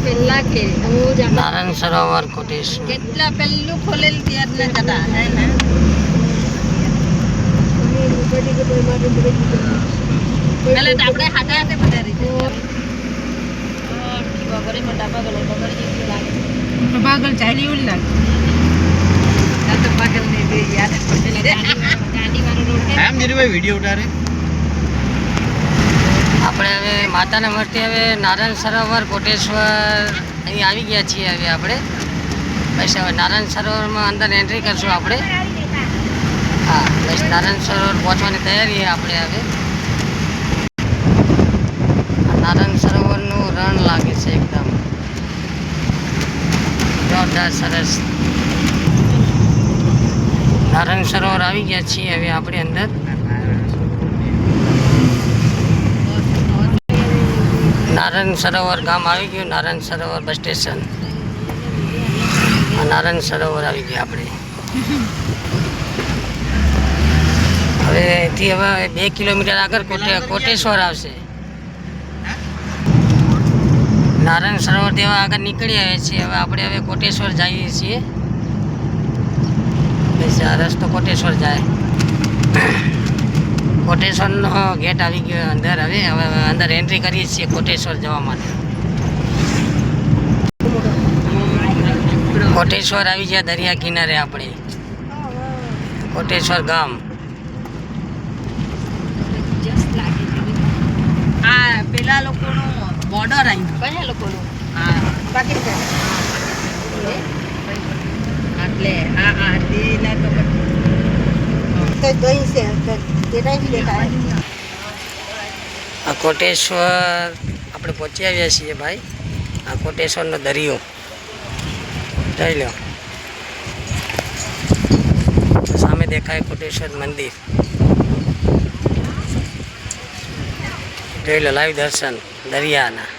પહેલા કે નારાયણ સરોવર કોટેશ્વર કેટલા પહેલું ખોલેલ ત્યાર ને જતા હે ને એટલે આપણે હાથે હાથે પધારી બગરે મોટા પાગલ બગર જેવી લાગે તો પાગલ ચાલી એવું લાગે આ તો પાગલ ને દે યાર ગાડી વાળો રોડ એમ જીરીભાઈ વિડિયો ઉતારે આપણે હવે માતાના મઢથી હવે નારાયણ સરોવર કોટેશ્વર અહીં આવી ગયા છીએ હવે આપણે બસ હવે નારાયણ સરોવરમાં અંદર એન્ટ્રી કરશું આપણે હા બસ નારાયણ સરોવર પહોંચવાની તૈયારી છે આપણે હવે નારાયણ સરોવરનું રણ લાગે છે એકદમ જોરદાર સરસ નારાયણ સરોવર આવી ગયા છીએ હવે આપણે અંદર નારાયણ સરોવર ગામ આવી ગયું નારાયણ સરોવર બસ સ્ટેશન નારાયણ સરોવર આવી ગયા આપણે હવે એથી હવે 2 કિલોમીટર આગળ કોટેશ્વર આવશે નારાયણ સરોવરથી હવે આગળ નીકળી આવ્યા છીએ હવે આપણે હવે કોટેશ્વર જઈએ છીએ બસ આ રસ્તો કોટેશ્વર જાય કોટેશ્વરનો ગેટ આવી ગયો અંદર હવે અંદર એન્ટ્રી કરીએ છીએ કોટેશ્વર જવા માટે કોટેશ્વર આવી ગયા દરિયા કિનારે આપણે કોટેશ્વર ગામ આ પેલા લોકોનું બોર્ડર આવ્યું કયા લોકોનું હા પાકિસ્તાન એટલે આ દીના તો દોઈ છે આ કોટેશ્વર આપણે પહોંચી આવ્યા છીએ ભાઈ આ કોટેશ્વરનો દરિયો જોઈ લો સામે દેખાય કોટેશ્વર મંદિર જોઈ લો લાઈવ દર્શન દરિયાના